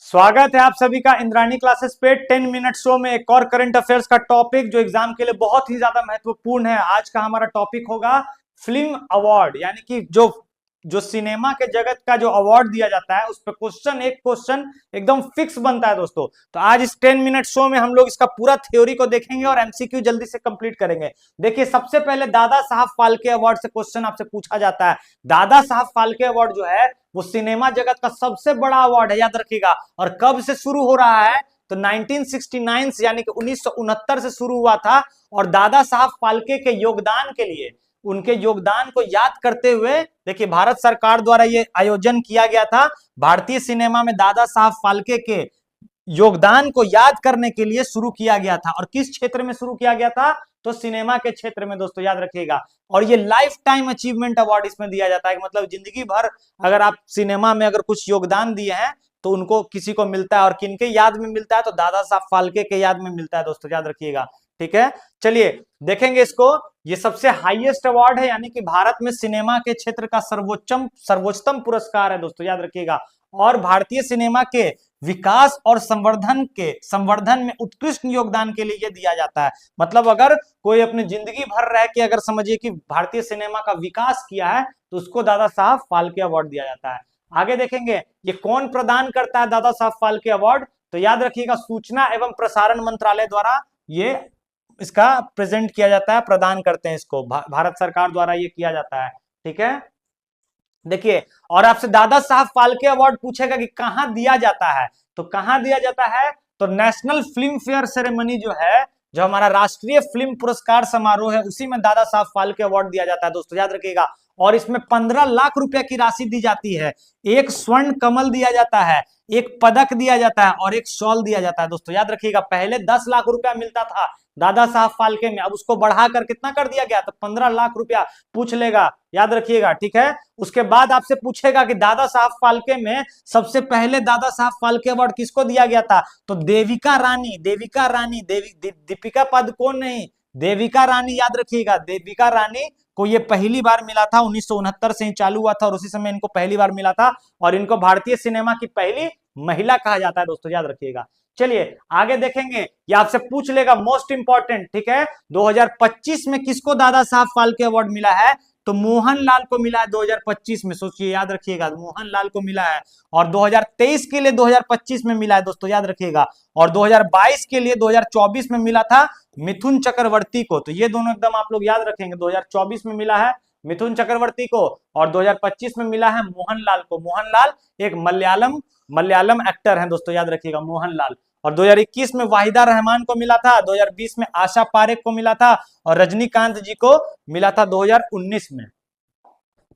स्वागत है आप सभी का इंद्राणी क्लासेस पे 10 मिनट शो में एक और करंट अफेयर्स का टॉपिक जो एग्जाम के लिए बहुत ही ज्यादा महत्वपूर्ण है। आज का हमारा टॉपिक होगा फिल्म अवार्ड, यानी कि जो जो सिनेमा के जगत का जो अवार्ड दिया जाता है उस पर एक क्वेश्चन एकदम फिक्स बनता है दोस्तों। तो आज इस 10 मिनट शो में हम लोग इसका पूरा थ्योरी को देखेंगे और एमसीक्यू जल्दी से कंप्लीट करेंगे। देखिए, सबसे पहले दादा साहब फाल्के अवार्ड से क्वेश्चन आपसे पूछा जाता है। दादा साहब फाल्के अवार्ड जो है वो सिनेमा जगत का सबसे बड़ा अवार्ड है, याद रखिएगा। और कब से शुरू हो रहा है तो 1969 से, यानी कि 1969 से शुरू हुआ था। और दादा साहब फाल्के के योगदान के लिए, उनके योगदान को याद करते हुए, देखिए भारत सरकार द्वारा ये आयोजन किया गया था। भारतीय सिनेमा में दादा साहब फाल्के के योगदान को याद करने के लिए शुरू किया गया था। और किस क्षेत्र में शुरू किया गया था? तो सिनेमा के क्षेत्र में दोस्तों, याद रखिएगा। और ये लाइफ टाइम अचीवमेंट अवार्ड इसमें दिया जाता है, मतलब जिंदगी भर अगर आप सिनेमा में अगर कुछ योगदान दिए हैं तो उनको किसी को मिलता है। और किनके याद में मिलता है? तो दादा साहब फाल्के के याद में मिलता है दोस्तों, याद रखिएगा। ठीक है, चलिए देखेंगे इसको। ये सबसे हाईएस्ट अवार्ड है, यानी कि भारत में सिनेमा के क्षेत्र का सर्वोच्चतम पुरस्कार है दोस्तों, याद रखिएगा। और भारतीय सिनेमा के विकास और संवर्धन में उत्कृष्ट योगदान के लिए यह दिया जाता है। मतलब अगर कोई अपनी जिंदगी भर रह के अगर समझिए कि भारतीय सिनेमा का विकास किया है तो उसको दादा साहब फाल्के अवार्ड दिया जाता है। आगे देखेंगे ये कौन प्रदान करता है दादा साहब फाल्के अवार्ड। तो याद रखिएगा, सूचना एवं प्रसारण मंत्रालय द्वारा ये इसका प्रेजेंट किया जाता है, प्रदान करते हैं इसको, भारत सरकार द्वारा ये किया जाता है। ठीक है, देखिए। और आपसे दादा साहब फाल्के अवार्ड पूछेगा कि कहां दिया जाता है, तो कहां दिया जाता है? तो नेशनल फिल्म फेयर सेरेमनी जो है, जो हमारा राष्ट्रीय फिल्म पुरस्कार समारोह है, उसी में दादा साहब फाल्के अवार्ड दिया जाता है दोस्तों, याद रखिएगा। और इसमें 15 लाख रुपए की राशि दी जाती है, एक स्वर्ण कमल दिया जाता है, एक पदक दिया जाता है और एक शॉल दिया जाता है दोस्तों, याद रखिएगा। पहले 10 लाख रुपया मिलता था दादा साहब फाल्के में, अब उसको बढ़ाकर कितना कर दिया गया? तो 15 लाख रुपया पूछ लेगा, याद रखिएगा। ठीक है, उसके बाद आपसे पूछेगा कि दादा साहब फाल्के में सबसे पहले दादा साहब फाल्के अवार्ड किसको दिया गया था? तो दीपिका रानी, दीपिका पादुकोण नहीं, देविका रानी, याद रखिएगा। देविका रानी को ये पहली बार मिला था, 1969 से ही चालू हुआ था और उसी समय इनको पहली बार मिला था। और इनको भारतीय सिनेमा की पहली महिला कहा जाता है दोस्तों, याद रखिएगा। चलिए आगे देखेंगे, ये आपसे पूछ लेगा मोस्ट इंपॉर्टेंट। ठीक है, 2025 में किसको दादा साहब फाल्के अवार्ड मिला है? तो मोहनलाल को मिला है 2025 में, सोचिए, याद रखिएगा, मोहनलाल को मिला है। और 2023 के लिए 2025 में मिला है दोस्तों, याद रखिएगा। और 2022 के लिए 2024 में मिला था मिथुन चक्रवर्ती को। तो ये दोनों एकदम आप लोग याद रखेंगे, 2024 में मिला है मिथुन चक्रवर्ती को और 2025 में मिला है मोहनलाल को। मोहनलाल एक मलयालम एक्टर हैं दोस्तों, याद रखिएगा, मोहनलाल। और 2021 में वाहिदा रहमान को मिला था, 2020 में आशा पारेख को मिला था और रजनीकांत जी को मिला था 2019 में।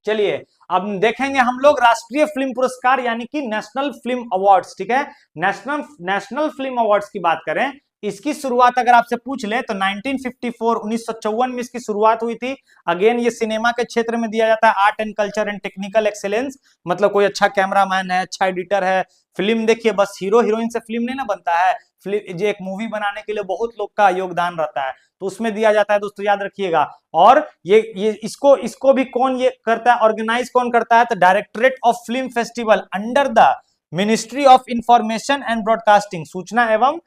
चलिए अब देखेंगे हम लोग राष्ट्रीय फिल्म पुरस्कार, यानी कि नेशनल फिल्म अवार्ड्स। ठीक है, नेशनल फिल्म अवार्ड्स की बात करें, इसकी शुरुआत अगर आपसे पूछ ले तो 1954 में इसकी शुरुआत हुई थी। अगेन ये सिनेमा के क्षेत्र में दिया जाता है, art and culture and technical excellence. मतलब कोई अच्छा कैमरामैन है, अच्छा एडिटर है। फिल्म देखिए, बस हीरो हीरोइन से फिल्म नहीं ना बनता है, फिल्म जो एक मूवी बनाने के लिए बहुत लोग का योगदान रहता है, तो उसमें दिया जाता है दोस्तों, याद रखिएगा। और ये इसको भी कौन ये करता है, ऑर्गेनाइज कौन करता है? तो directorate of film festival under the ministry of information and broadcasting, सूचना एवं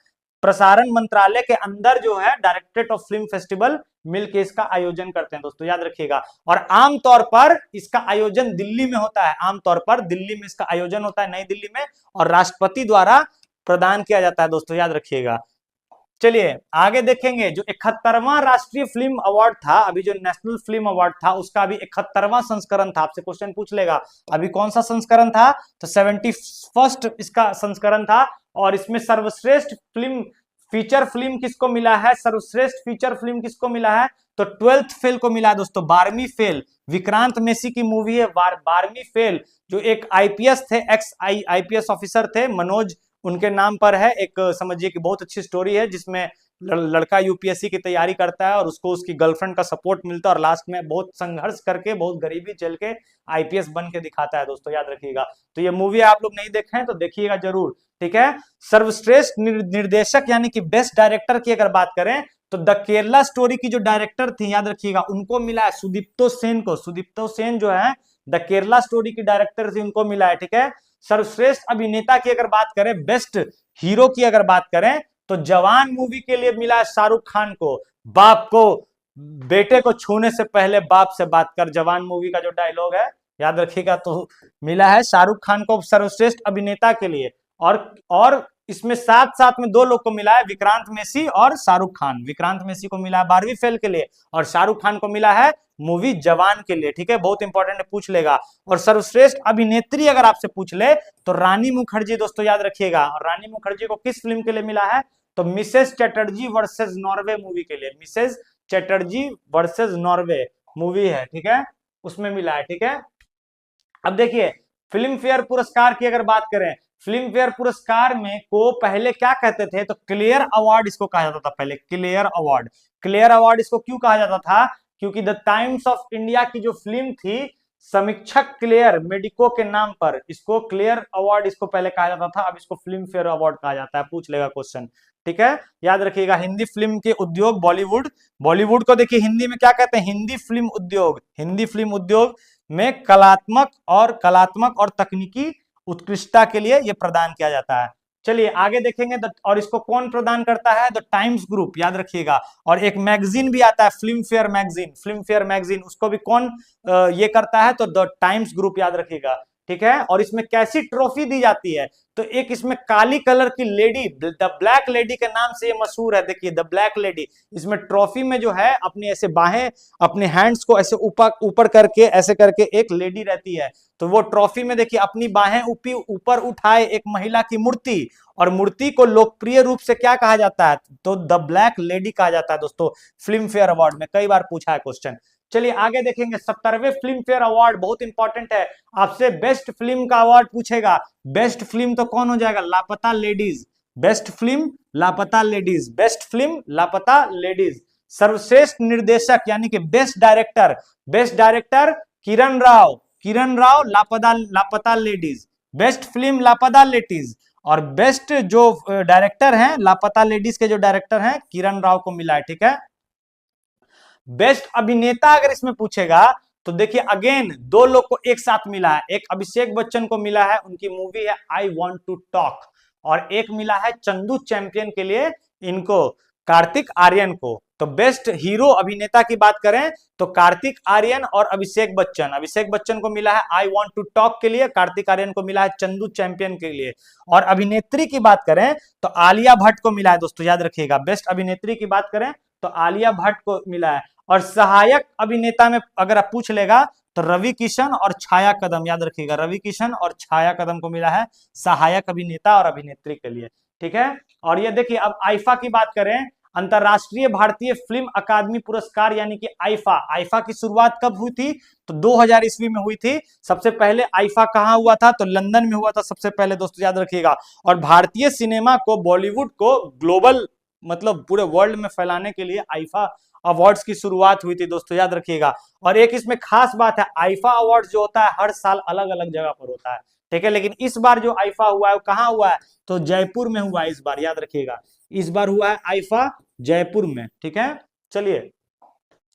प्रसारण मंत्रालय के अंदर जो है डायरेक्टरेट ऑफ फिल्म फेस्टिवल मिलकर इसका आयोजन करते हैं दोस्तों, याद रखिएगा। और आमतौर पर इसका आयोजन दिल्ली में होता है, आमतौर पर दिल्ली में इसका आयोजन होता है, नई दिल्ली में, और राष्ट्रपति द्वारा प्रदान किया जाता है दोस्तों, याद रखिएगा। चलिए आगे देखेंगे, जो 71वां राष्ट्रीय फिल्म अवार्ड था, अभी जो नेशनल फिल्म अवार्ड था उसका अभी 71वां संस्करण था। आपसे क्वेश्चन पूछ लेगा अभी कौन सा संस्करण था? तो 71st इसका संस्करण था। और इसमें सर्वश्रेष्ठ फिल्म फीचर फिल्म किसको मिला है? सर्वश्रेष्ठ फीचर फिल्म किसको मिला है? तो 12th फेल को मिला है दोस्तों, 12वीं फेल। विक्रांत मेसी की मूवी है 12वीं फेल, जो एक आईपीएस थे, एक्स आईपीएस ऑफिसर थे, मनोज उनके नाम पर है। एक समझिए कि बहुत अच्छी स्टोरी है, जिसमें लड़का यूपीएससी की तैयारी करता है और उसको उसकी गर्लफ्रेंड का सपोर्ट मिलता है और लास्ट में बहुत संघर्ष करके, बहुत गरीबी झेल के आईपीएस बन के दिखाता है दोस्तों, याद रखिएगा। तो ये मूवी आप लोग नहीं देखे हैं तो देखिएगा जरूर। ठीक है, सर्वश्रेष्ठ निर्देशक यानी कि बेस्ट डायरेक्टर की अगर बात करें तो द केरला स्टोरी की जो डायरेक्टर थी, याद रखिएगा, उनको मिला है सुदीप्तो सेन को। सुदीप्तो सेन जो है द केरला स्टोरी की डायरेक्टर थी, उनको मिला है। ठीक है, सर्वश्रेष्ठ अभिनेता की अगर बात करें, बेस्ट हीरो की अगर बात करें, तो जवान मूवी के लिए मिला है शाहरुख खान को। बाप को, बेटे को छूने से पहले बाप से बात कर, जवान मूवी का जो डायलॉग है याद रखिएगा, तो मिला है शाहरुख खान को सर्वश्रेष्ठ अभिनेता के लिए। और इसमें साथ साथ में दो लोग को मिला है, विक्रांत मैसी और शाहरुख खान। विक्रांत मैसी को मिला है 12वीं फेल के लिए, और शाहरुख खान को मिला है मूवी जवान के लिए। ठीक है, बहुत इंपॉर्टेंट है, पूछ लेगा। और सर्वश्रेष्ठ अभिनेत्री अगर आपसे पूछ ले तो रानी मुखर्जी दोस्तों याद रखिएगा। और रानी मुखर्जी को किस फिल्म के लिए मिला है, तो Mrs Chatterjee versus Norway movie के लिए। Mrs Chatterjee versus Norway movie है, ठीक है, उसमें मिला है। ठीक है, अब देखिए फिल्म फेयर पुरस्कार की अगर बात करें, फिल्म फेयर पुरस्कार में को पहले क्या कहते थे, तो क्लियर अवार्ड इसको कहा जाता था पहले, क्लियर अवार्ड। क्लियर अवार्ड इसको क्यों कहा जाता था, क्योंकि द टाइम्स ऑफ इंडिया की जो फिल्म थी समीक्षक क्लियर मेडिको के नाम पर, इसको क्लियर अवार्ड इसको पहले कहा जाता था, अब इसको फिल्म फेयर अवार्ड कहा जाता है। पूछ लेगा क्वेश्चन, ठीक है, याद रखिएगा। हिंदी फिल्म के उद्योग, बॉलीवुड, बॉलीवुड को देखिए हिंदी में क्या कहते हैं, हिंदी फिल्म उद्योग। हिंदी फिल्म उद्योग में कलात्मक और तकनीकी उत्कृष्टता के लिए यह प्रदान किया जाता है। चलिए आगे देखेंगे, और इसको कौन प्रदान करता है, द टाइम्स ग्रुप, याद रखिएगा। और एक मैगजीन भी आता है film fair magazine, film fair magazine, उसको भी कौन ये करता है, तो द टाइम्स ग्रुप, याद रखिएगा। ठीक है, और इसमें कैसी ट्रॉफी दी जाती है, तो एक इसमें काली कलर की लेडी, द ब्लैक लेडी के नाम से ये मशहूर है। देखिए द ब्लैक लेडी, इसमें ट्रॉफी में जो है अपनी ऐसे बाहें, अपने हैंड्स को ऐसे ऊपर करके, ऐसे करके एक लेडी रहती है, तो वो ट्रॉफी में देखिए अपनी बाहें ऊपर उठाए एक महिला की मूर्ति, और मूर्ति को लोकप्रिय रूप से क्या कहा जाता है, तो द ब्लैक लेडी कहा जाता है दोस्तों, फिल्म फेयर अवार्ड में। कई बार पूछा है क्वेश्चन। चलिए आगे देखेंगे, 70वें फिल्म फेयर अवार्ड बहुत इंपॉर्टेंट है, आपसे बेस्ट फिल्म का अवार्ड पूछेगा। बेस्ट फिल्म तो कौन हो जाएगा, लापता लेडीज। बेस्ट फिल्म लापता लेडीज, बेस्ट फिल्म लापता लेडीज। सर्वश्रेष्ठ निर्देशक यानी कि best director, best director Kiran Rao, Kiran Rao, लापता लेडीज, बेस्ट फिल्म लापता लेडीज। और बेस्ट जो डायरेक्टर हैं, लापता लेडीज के जो डायरेक्टर हैं किरण राव को मिला है। ठीक है, बेस्ट अभिनेता अगर इसमें पूछेगा तो देखिए अगेन दो लोग को एक साथ मिला है, एक अभिषेक बच्चन को मिला है, उनकी मूवी है आई वॉन्ट टू टॉक, और एक मिला है चंदू चैंपियन के लिए इनको, कार्तिक आर्यन को। तो बेस्ट हीरो अभिनेता की बात करें तो कार्तिक आर्यन और अभिषेक बच्चन, अभिषेक बच्चन को मिला है आई वॉन्ट टू टॉक के लिए, कार्तिक आर्यन को मिला है चंदू चैंपियन के लिए। और अभिनेत्री की बात करें तो आलिया भट्ट को मिला है दोस्तों, याद रखिएगा। बेस्ट अभिनेत्री की बात करें तो आलिया भट्ट को मिला है। और सहायक अभिनेता में अगर आप पूछ लेगा तो रवि किशन और छाया कदम, याद रखिएगा, रवि किशन और छाया कदम को मिला है सहायक अभिनेता और अभिनेत्री के लिए। ठीक है, और ये देखिए अब आईफा की बात करें, अंतरराष्ट्रीय भारतीय फिल्म अकादमी पुरस्कार यानी कि आईफा, आईफा की शुरुआत कब हुई थी, तो 2000 ईस्वी में हुई थी। सबसे पहले आईफा कहां हुआ था, तो लंदन में हुआ था सबसे पहले दोस्तों, याद रखिएगा। और भारतीय सिनेमा को, बॉलीवुड को ग्लोबल मतलब पूरे वर्ल्ड में फैलाने के लिए आईफा अवार्ड्स की शुरुआत हुई थी दोस्तों, याद रखिएगा। और एक इसमें खास बात है, आईफा अवार्ड्स जो होता है हर साल अलग अलग जगह पर होता है, ठीक है, लेकिन इस बार जो आईफा हुआ है वो कहां हुआ है, तो जयपुर में हुआ है इस बार, याद रखिएगा, इस बार हुआ है आईफा जयपुर में। ठीक है, चलिए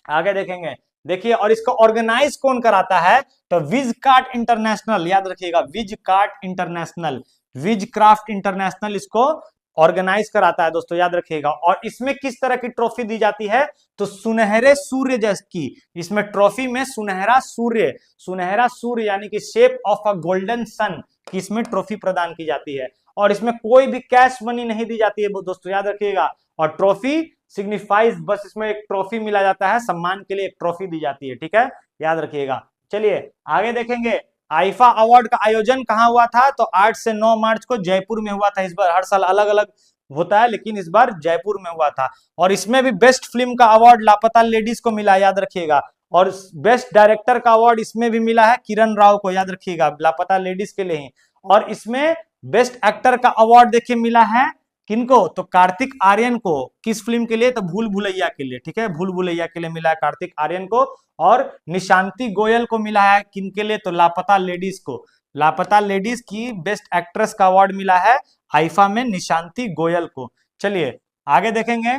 आगे देखेंगे। देखिए और इसको ऑर्गेनाइज कौन कराता है, तो विज कार्ट इंटरनेशनल, याद रखिएगा, wiz cart international, wiz craft international इसको ऑर्गेनाइज कराता है दोस्तों, याद रखिएगा। और इसमें किस तरह की ट्रॉफी दी जाती है, तो सुनहरे सूर्य जैसी, इसमें ट्रॉफी में सुनहरा सूर्य, सुनहरा सूर्य यानी कि शेप ऑफ अ गोल्डन सन की इसमें ट्रॉफी प्रदान की जाती है। और इसमें कोई भी कैश मनी नहीं दी जाती है दोस्तों, याद रखिएगा। और ट्रॉफी सिग्निफाइज, बस इसमें एक ट्रॉफी मिला जाता है, सम्मान के लिए एक ट्रॉफी दी जाती है। ठीक है, याद रखिएगा। चलिए आगे देखेंगे, आईफा अवार्ड का आयोजन कहां हुआ था, तो 8 से 9 मार्च को जयपुर में हुआ था। इस बार हर साल अलग अलग होता है, लेकिन इस बार जयपुर में हुआ था। और इसमें भी बेस्ट फिल्म का अवार्ड लापता लेडीज को मिला, याद रखिएगा। और बेस्ट डायरेक्टर का अवार्ड इसमें भी मिला है किरण राव को, याद रखिएगा, लापता लेडीज के लिए ही। और इसमें बेस्ट एक्टर का अवार्ड देखिए मिला है किनको, तो कार्तिक आर्यन को। किस फिल्म के लिए, तो भूल भुलैया के लिए। ठीक है, भूल भुलैया के लिए मिला है कार्तिक आर्यन को। और निशांति गोयल को मिला है किनके लिए, तो लापता लेडीज को, लापता लेडीज की बेस्ट एक्ट्रेस का अवार्ड मिला है आईफा में निशांति गोयल को। चलिए आगे देखेंगे,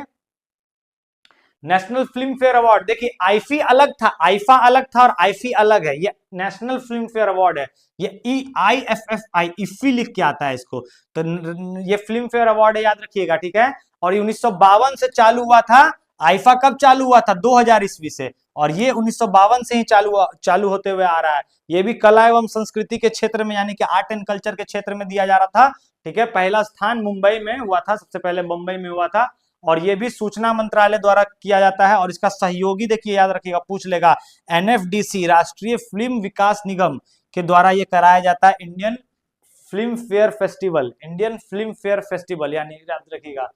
नेशनल फिल्म फेयर अवार्ड, देखिए आईफी अलग था, आईफा अलग था और आईफी अलग है, ये नेशनल फिल्म फेयर अवार्ड है, ये EIFFI इफ्फी लिख के आता है इसको, तो ये फिल्म फेयर अवार्ड है, याद रखिएगा, ठीक है। और ये 1952 से चालू हुआ था। आईफा कब चालू हुआ था? 2000 ईस्वी से, और ये 1952 से ही चालू होते हुए आ रहा है। ये भी कला एवं संस्कृति के क्षेत्र में, यानी कि आर्ट एंड कल्चर के क्षेत्र में दिया जा रहा था, ठीक है। पहला स्थान मुंबई में हुआ था, सबसे पहले मुंबई में हुआ था, और ये भी सूचना मंत्रालय द्वारा किया जाता है। और इसका सहयोगी देखिए, याद रखिएगा, पूछ लेगा, NFDC राष्ट्रीय फिल्म विकास निगम के द्वारा ये कराया जाता है, Indian film fair festival, Indian film fair festival, यानी याद रखिएगा।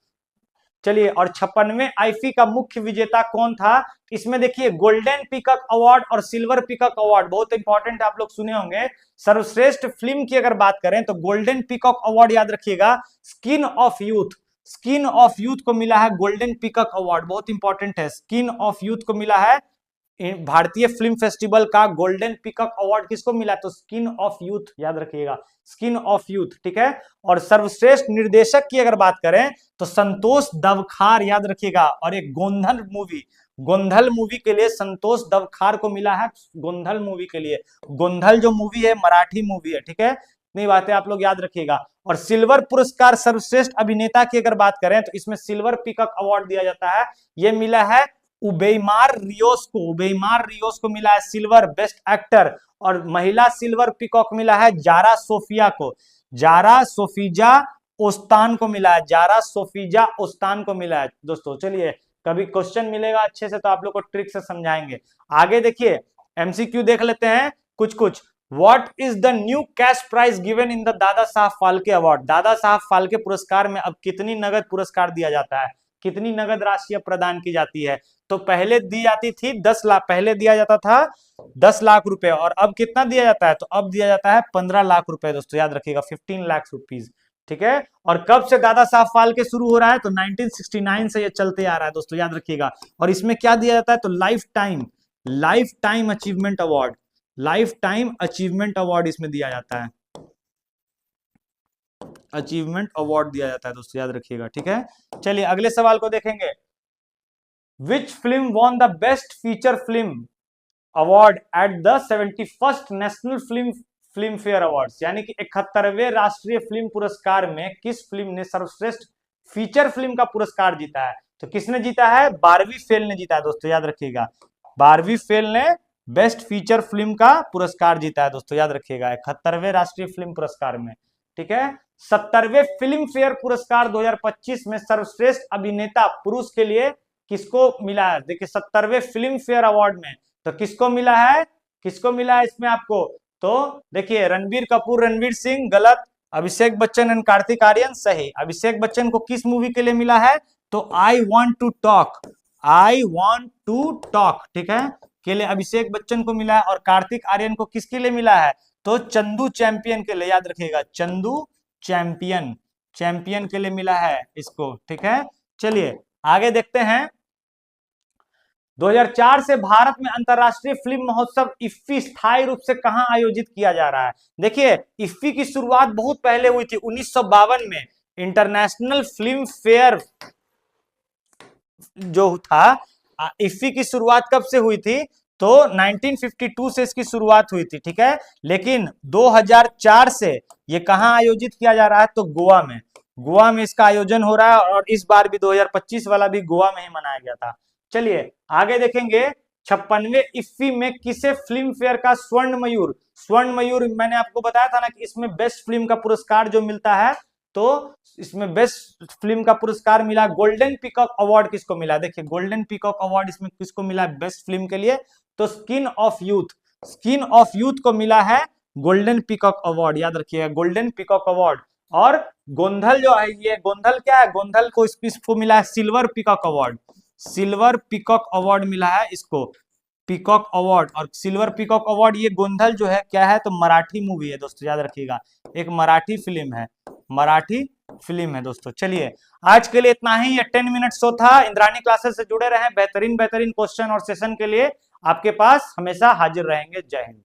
चलिए, और 56वें आईफी का मुख्य विजेता कौन था? इसमें देखिए गोल्डन पीकॉक अवार्ड और सिल्वर पीकॉक अवार्ड बहुत इंपॉर्टेंट, आप लोग सुने होंगे। सर्वश्रेष्ठ फिल्म की अगर बात करें तो गोल्डन पीकॉक अवार्ड याद रखिएगा, skin of youth, skin of youth को मिला है गोल्डन पीकॉक अवार्ड, बहुत इंपॉर्टेंट है। स्किन ऑफ यूथ को मिला है भारतीय फिल्म फेस्टिवल का गोल्डन पीकॉक अवार्ड, किसको मिला? तो स्किन ऑफ यूथ, याद रखिएगा, स्किन ऑफ यूथ, ठीक है। और सर्वश्रेष्ठ निर्देशक की अगर बात करें तो संतोष दवखार, याद रखिएगा। और एक गोंधल मूवी, गोंधल मूवी के लिए संतोष दवखार को मिला है, गोंधल मूवी के लिए। गोंधल जो मूवी है मराठी मूवी है, ठीक है। इतनी बातें आप लोग याद रखिएगा। और सिल्वर पुरस्कार सर्वश्रेष्ठ अभिनेता की अगर बात करें तो इसमें सिल्वर पीकॉक अवार्ड दिया जाता है, ये मिला है उबेमार रियोस को, उबेमार रियोस को मिला है सिल्वर बेस्ट एक्टर। और महिला सिल्वर पीकॉक मिला है जारा सोफिया को, जारा सोफिजा ओस्तान को मिला है, जारा सोफिजा ओस्तान को मिला है दोस्तों। चलिए, कभी क्वेश्चन मिलेगा अच्छे से तो आप लोग को ट्रिक से समझाएंगे। आगे देखिए, MCQ देख लेते हैं कुछ कुछ। What is the new cash prize given in the Dadasaheb Phalke award? Dada Saheb Phalke पुरस्कार में अब कितनी नगद पुरस्कार दिया जाता है, कितनी नगद राशि प्रदान की जाती है? तो पहले दी जाती थी 10 लाख, पहले दिया जाता था 10 लाख रुपए, और अब कितना दिया जाता है? तो अब दिया जाता है 15 लाख रुपए दोस्तों, याद रखिएगा, 15 लाख रुपीज, ठीक है। और कब से दादा साहब फाल्के शुरू हो रहा है? तो 1969 से ये चलते आ रहा है दोस्तों, याद रखिएगा। और इसमें क्या दिया जाता है? तो life time achievement award, life time achievement award इसमें दिया जाता है, अचीवमेंट अवार्ड दिया जाता है दोस्तों, याद रखिएगा, ठीक है। चलिए अगले सवाल को देखेंगे। Which film won the best feature film award at the 71st national film fair awards? यानी कि 71वें राष्ट्रीय फिल्म पुरस्कार में किस फिल्म ने सर्वश्रेष्ठ फीचर फिल्म का पुरस्कार जीता है? तो किसने जीता है? बारहवीं फेल ने जीता है दोस्तों, याद रखिएगा, बारहवीं फेल ने बेस्ट फीचर फिल्म का पुरस्कार जीता है दोस्तों, याद रखिएगा, 71वें राष्ट्रीय फिल्म पुरस्कार में, ठीक है। 70वें फिल्म फेयर पुरस्कार 2025 में सर्वश्रेष्ठ अभिनेता पुरुष के लिए किसको मिला है? देखिए 70वें फिल्म फेयर अवार्ड में तो किसको मिला है, किसको मिला है इसमें आपको? तो देखिए रणबीर कपूर, रणवीर सिंह, गलत। अभिषेक बच्चन एंड कार्तिक आर्यन, सही। अभिषेक बच्चन को किस मूवी के लिए मिला है? तो I want to talk, I want to talk, ठीक है, के लिए अभिषेक बच्चन को मिला है। और कार्तिक आर्यन को किसके लिए मिला है? तो चंदू चैंपियन के लिए, याद रखिएगा, चंदू चैंपियन, चैंपियन के लिए मिला है इसको, ठीक है। चलिए आगे देखते हैं। 2004 से भारत में अंतरराष्ट्रीय फिल्म महोत्सव इफ्फी स्थायी रूप से कहां आयोजित किया जा रहा है? देखिए इफ्फी की शुरुआत बहुत पहले हुई थी, 1952 में। इंटरनेशनल फिल्म फेयर जो था, इफ्फी की शुरुआत कब से हुई थी? तो 1952 से इसकी शुरुआत हुई थी, ठीक है। लेकिन 2004 से ये कहां आयोजित किया जा रहा है? तो गोवा में, गोवा में इसका आयोजन हो रहा है। और इस बार भी 2025 वाला भी गोवा में ही मनाया गया था। चलिए आगे देखेंगे। 56वें इफ्फी में किसे फिल्म फेयर का स्वर्ण मयूर, स्वर्ण मयूर मैंने आपको बताया था ना कि इसमें बेस्ट फिल्म का पुरस्कार जो मिलता है, तो इसमें बेस्ट फिल्म का पुरस्कार मिला। गोल्डन पीकॉक अवार्ड किसको मिला? देखिए गोल्डन पीकॉक अवार्ड इसमें किसको मिला बेस्ट फिल्म के लिए? तो skin of youth, skin of youth को मिला है गोल्डन पीकॉक अवार्ड, याद रखिएगा, गोल्डन पीकॉक अवार्ड। और गोंधल जो है, ये गोंधल क्या है? गोंधल को इसको मिला है silver peacock award, silver peacock award मिला है इसको, पीकॉक अवार्ड। और सिल्वर पीकॉक अवार्ड, ये गोंधल जो है क्या है? तो मराठी मूवी है दोस्तों, याद रखिएगा, एक मराठी फिल्म है, मराठी फिल्म है दोस्तों। चलिए आज के लिए इतना ही, ये 10 मिनट शो था। इंद्राणी क्लासेस से जुड़े रहें, बेहतरीन बेहतरीन क्वेश्चन और सेशन के लिए आपके पास हमेशा हाजिर रहेंगे। जय हिंद।